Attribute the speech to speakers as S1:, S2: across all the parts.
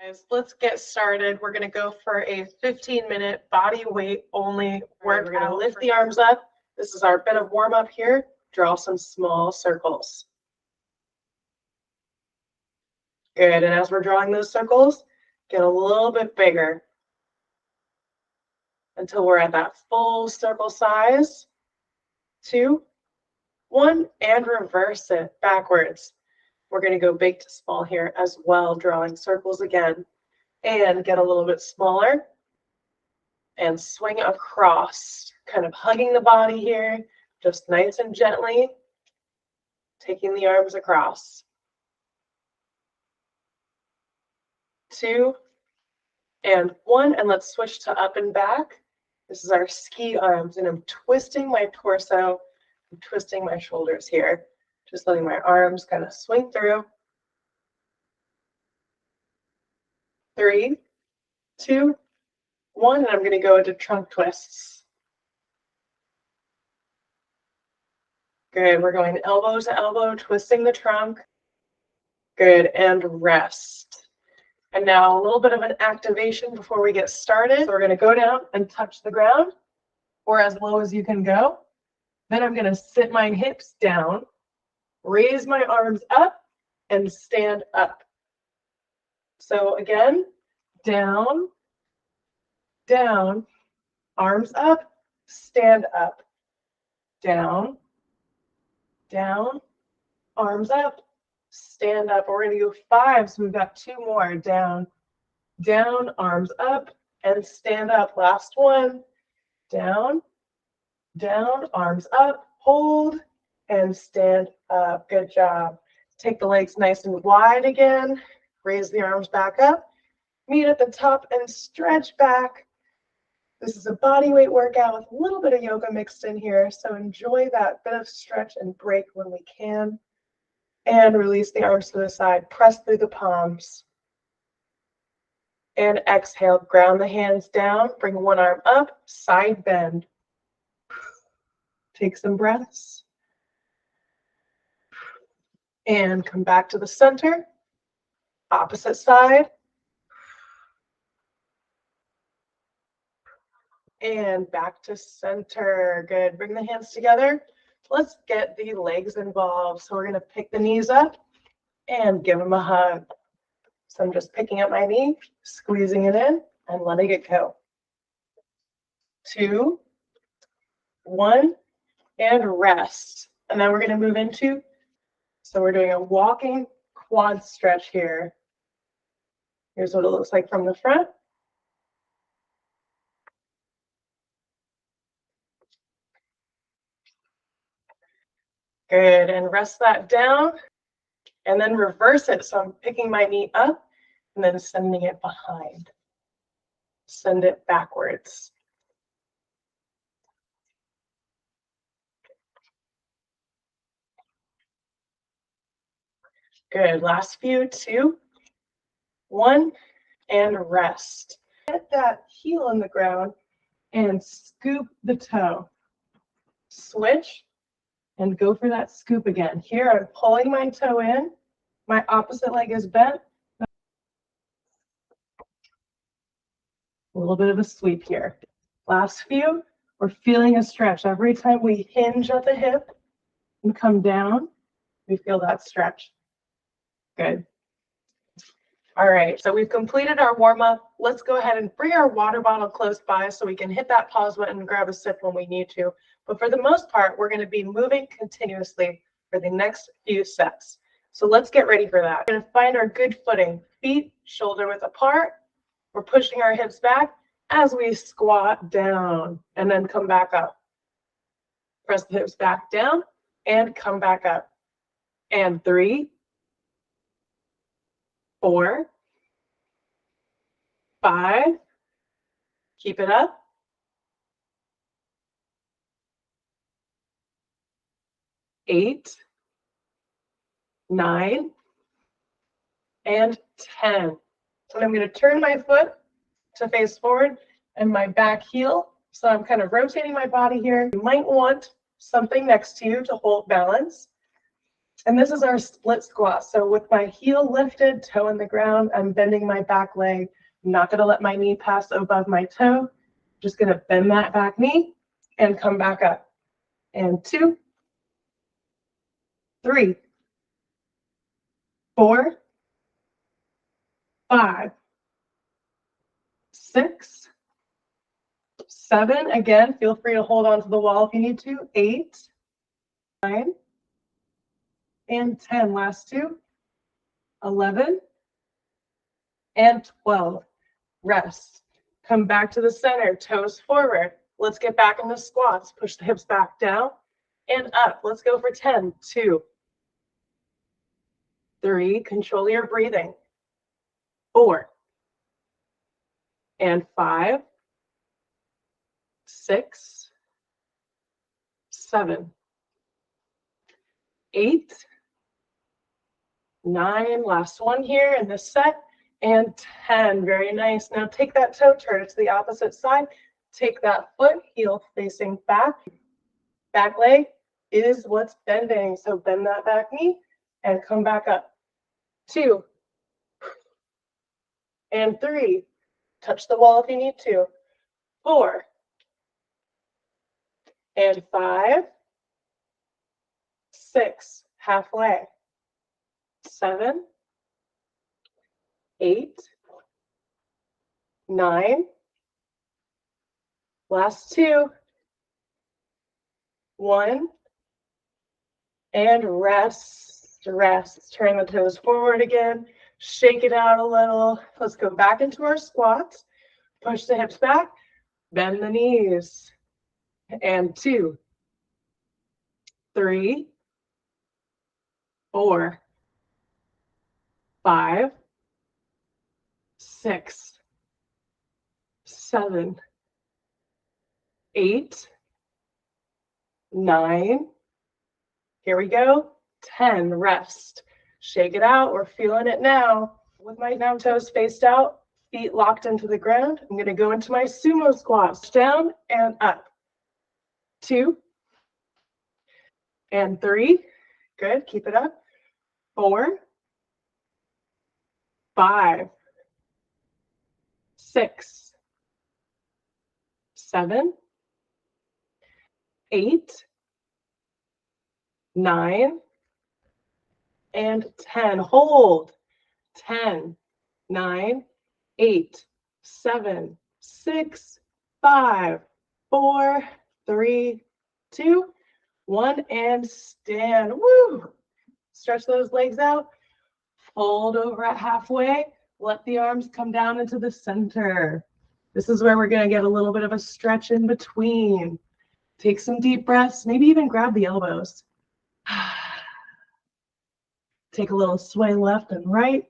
S1: Guys, let's get started. We're going to go for a 15-minute body weight only work. We're going to lift the arms up. This is our bit of warm up here. Draw some small circles. Good. And as we're drawing those circles, get a little bit bigger until we're at that full circle size. 2, 1, and reverse it backwards. We're going to go big to small here as well, drawing circles again. And get a little bit smaller and swing across, kind of hugging the body here, just nice and gently, taking the arms across. 2, and 1, and let's switch to up and back. This is our ski arms, and I'm twisting my torso, I'm twisting my shoulders here, just letting my arms kind of swing through. 3, 2, 1, and I'm going to go into trunk twists. Good. We're going elbow to elbow, twisting the trunk. Good. And rest. And now a little bit of an activation before we get started. So we're going to go down and touch the ground, or as low as you can go. Then I'm going to sit my hips down, raise my arms up, and stand up. So again, down, down, arms up, stand up, down, down, arms up, stand up. We're going to go 5, so we've got 2 more. Down, down, arms up, and stand up. Last one. Down, down, arms up, hold, and stand up. Good job. Take the legs nice and wide again. Raise the arms back up. Meet at the top and stretch back. This is a body weight workout with a little bit of yoga mixed in here, so enjoy that bit of stretch and break when we can. And release the arms to the side. Press through the palms. And exhale, ground the hands down. Bring one arm up, side bend. Take some breaths. And come back to the center. Opposite side. And back to center. Good. Bring the hands together. Let's get the legs involved. So we're going to pick the knees up and give them a hug. So I'm just picking up my knee, squeezing it in, and letting it go. 2, 1, and rest. And then we're going to move into, so we're doing a walking quad stretch here. Here's what it looks like from the front. Good, and rest that down, and then reverse it. So I'm picking my knee up and then sending it behind. Send it backwards. Good, last few. 2, 1, and rest. Get that heel in the ground and scoop the toe. Switch. And go for that scoop again. Here, I'm pulling my toe in. My opposite leg is bent. A little bit of a sweep here. Last few, we're feeling a stretch. Every time we hinge at the hip and come down, we feel that stretch. Good. All right, so we've completed our warm-up. Let's go ahead and bring our water bottle close by so we can hit that pause button and grab a sip when we need to. But for the most part, we're going to be moving continuously for the next few sets. So let's get ready for that. We're going to find our good footing. Feet shoulder width apart. We're pushing our hips back as we squat down and then come back up. Press the hips back down and come back up. And 3, 4, 5. Keep it up. 8, 9, and 10. So I'm going to turn my foot to face forward and my back heel. So I'm kind of rotating my body here. You might want something next to you to hold balance. And this is our split squat. So with my heel lifted, toe in the ground, I'm bending my back leg. I'm not going to let my knee pass above my toe. Just going to bend that back knee and come back up. And 2, 3, 4, 5, 6, 7. Again, feel free to hold on to the wall if you need to. 8, 9, and 10. Last 2. 11 and 12. Rest. Come back to the center, toes forward. Let's get back in the squats. Push the hips back down and up. Let's go for 10. 2, 3. Control your breathing. 4 and 5, 6, 7, 8, 9. Last one here in this set. And 10. Very nice. Now take that toe, turn it to the opposite side. Take that foot, heel facing back. Back leg is what's bending. So bend that back knee and come back up. 2 and 3. Touch the wall if you need to. 4 and 5, 6. Halfway. 7, 8, 9. Last 2. 1. And rest. Rest. Turn the toes forward again. Shake it out a little. Let's go back into our squats. Push the hips back. Bend the knees. And 2, 3, 4, 5, 6, 7, 8, 9. Here we go. 10. Rest. Shake it out. We're feeling it now. With my now toes faced out, feet locked into the ground, I'm going to go into my sumo squats. Down and up. 2 and 3. Good. Keep it up. 4, 5, 6, 7, 8, 9, and 10. Hold. 10, 9, 8, 7, 6, 5, 4, 3, 2, 1, and stand. Woo! Stretch those legs out. Fold over at halfway. Let the arms come down into the center. This is where we're going to get a little bit of a stretch in between. Take some deep breaths. Maybe even grab the elbows. Take a little sway left and right.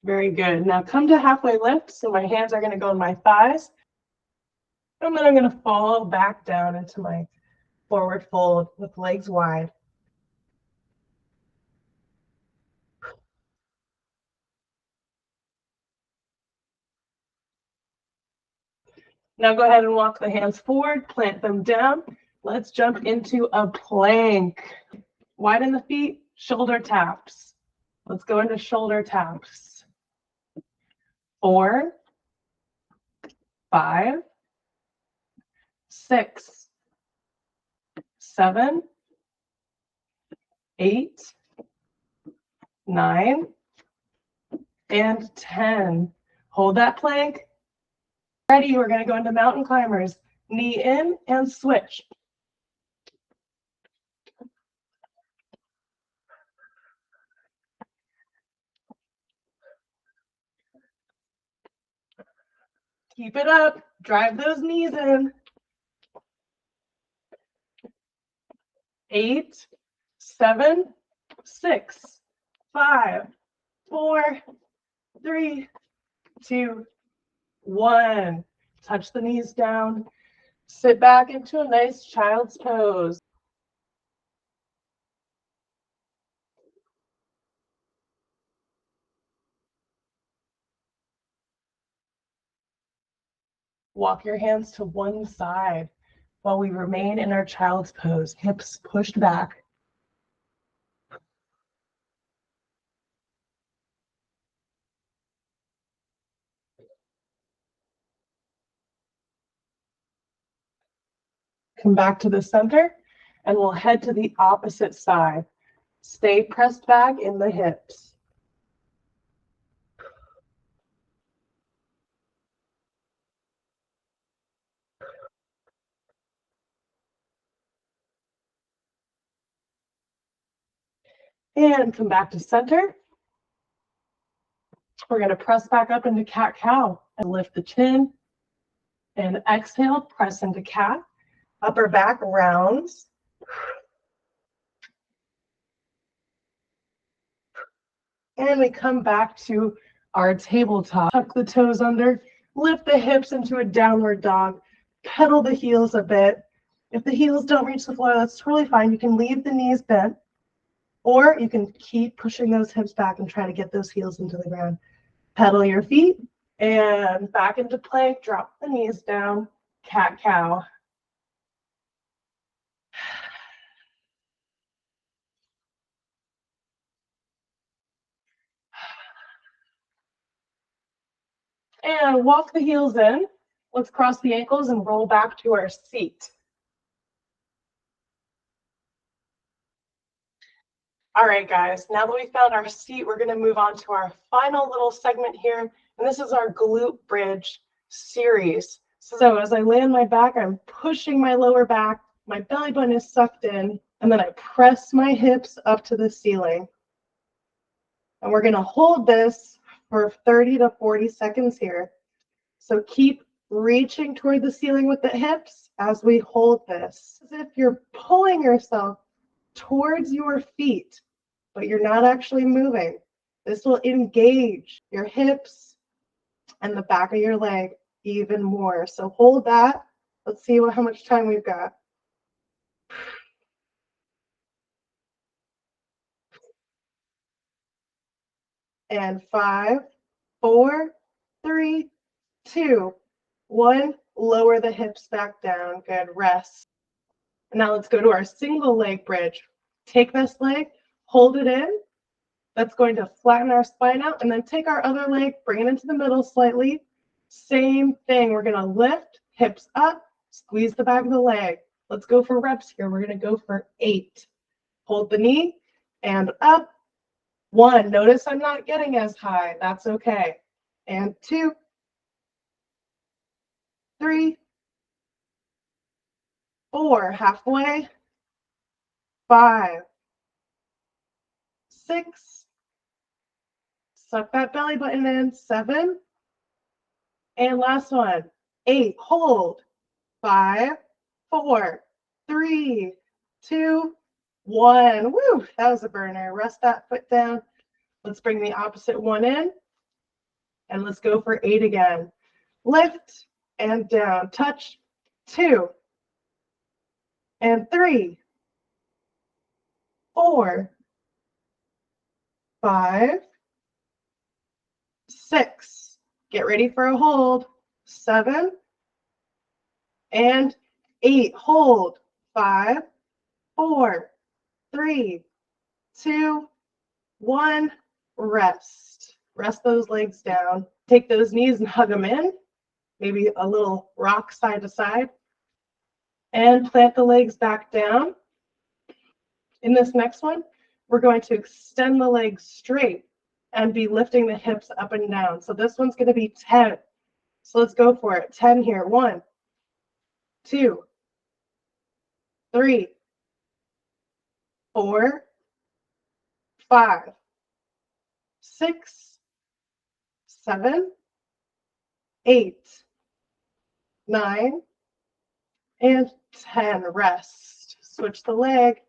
S1: Very good. Now come to halfway lift. So my hands are going to go on my thighs. And then I'm going to fall back down into my forward fold with legs wide. Now go ahead and walk the hands forward, plant them down. Let's jump into a plank. Widen the feet, shoulder taps. Let's go into shoulder taps. 4, 5, 6, 7, 8, 9, and 10. Hold that plank. Ready, we're going to go into mountain climbers. Knee in and switch. Keep it up. Drive those knees in. 8, 7, 6, 5, 4, 3, 2, 1. Touch the knees down. Sit back into a nice child's pose. Walk your hands to one side while we remain in our child's pose, hips pushed back. Come back to the center, and we'll head to the opposite side. Stay pressed back in the hips. And come back to center. We're going to press back up into cat-cow and lift the chin. And exhale, press into cat. Upper back rounds. And we come back to our tabletop. Tuck the toes under, lift the hips into a downward dog, pedal the heels a bit. If the heels don't reach the floor, that's totally fine. You can leave the knees bent, or you can keep pushing those hips back and try to get those heels into the ground. Pedal your feet and back into plank. Drop the knees down, cat-cow. And walk the heels in. Let's cross the ankles and roll back to our seat. All right, guys, now that we found our seat, we're going to move on to our final little segment here. And this is our glute bridge series. So as I lay on my back, I'm pushing my lower back. My belly button is sucked in. And then I press my hips up to the ceiling. And we're going to hold this for 30 to 40 seconds here. So keep reaching toward the ceiling with the hips as we hold this. As if you're pulling yourself towards your feet, but you're not actually moving. This will engage your hips and the back of your leg even more. So hold that. Let's see how much time we've got. And 5, 4, 3, 2, 1. Lower the hips back down. Good. Rest. Now let's go to our single leg bridge. Take this leg, hold it in. That's going to flatten our spine out, and then take our other leg, bring it into the middle slightly. Same thing. We're going to lift, hips up, squeeze the back of the leg. Let's go for reps here. We're going to go for 8. Hold the knee and up. 1. Notice I'm not getting as high. That's okay. And 2, 3, 4. Halfway. 5, 6. Suck that belly button in. 7. And last one. 8. Hold. 5, 4, 3, 2, 1. Woo, that was a burner. Rest that foot down. Let's bring the opposite one in. And let's go for 8 again. Lift and down. Touch. 2 and 3, 4, 5, 6. Get ready for a hold. 7 and 8. Hold. 5, 4, 3, 2, 1. Rest. Rest those legs down. Take those knees and hug them in. Maybe a little rock side to side. And plant the legs back down. In this next one, we're going to extend the legs straight and be lifting the hips up and down. So this one's going to be 10. So let's go for it. 10 here. 1, 2, 3, 4, 5, 6, 7, 8, 9, and 10. Rest. Switch the leg.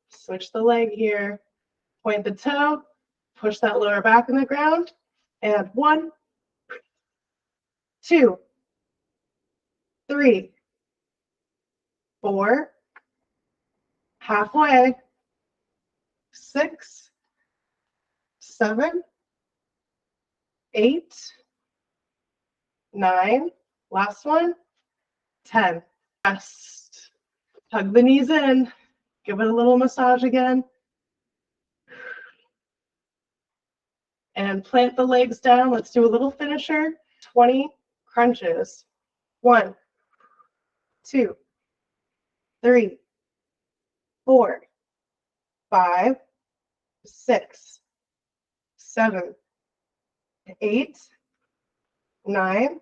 S1: Switch the leg here. Point the toe. Push that lower back in the ground. And 1, 2, 3, 4. Halfway. 6, 7, 8, 9, Last one. 10. Rest. Tug the knees in. Give it a little massage again. And plant the legs down. Let's do a little finisher. 20 crunches. 1, 2, 3, 4, 5, 6, 7, 8, 9.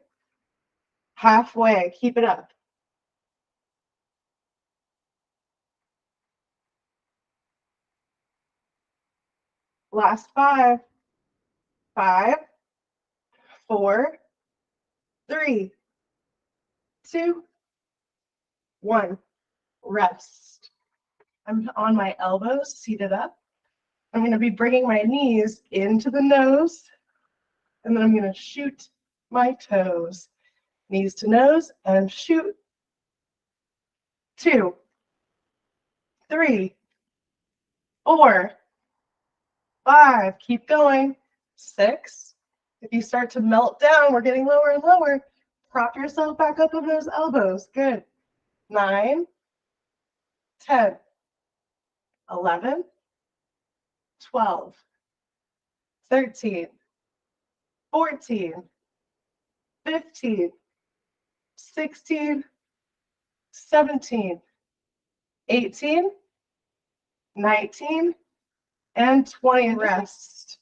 S1: Halfway. Keep it up. Last 5. 5, 4, 3, 2, 1. Rest. I'm on my elbows, seated up. I'm going to be bringing my knees into the nose, and then I'm going to shoot my toes. Knees to nose, and shoot. 2, 3, 4, 5. Keep going. 6. If you start to melt down, we're getting lower and lower. Prop yourself back up on those elbows. Good. 9, 10, 11, 12, 13, 14, 15, 16, 17, 18, 19, and 20. Rest.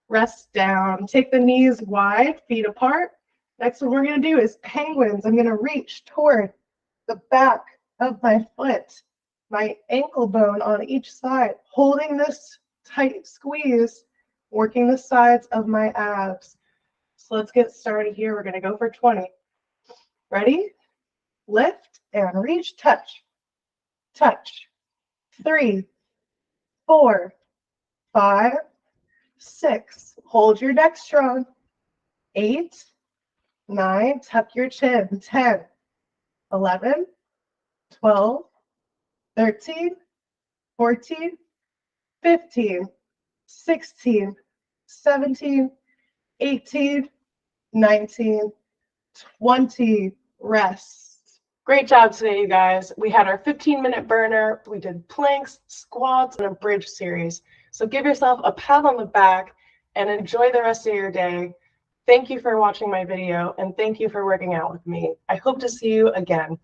S1: Rest down. Take the knees wide, feet apart. Next one we're going to do is penguins. I'm going to reach toward the back of my foot, my ankle bone on each side, holding this tight squeeze, working the sides of my abs. So let's get started here. We're going to go for 20. Ready? Lift and reach, touch, touch. 3, 4, 5, 6. Hold your neck strong. 8, 9. Tuck your chin. 10, 11, 12, 13, 14, 15, 16, 17, 18, 19, 20. Rest. Great job today, you guys. We had our 15-minute burner. We did planks, squats, and a bridge series. So give yourself a pat on the back and enjoy the rest of your day. Thank you for watching my video, and thank you for working out with me. I hope to see you again.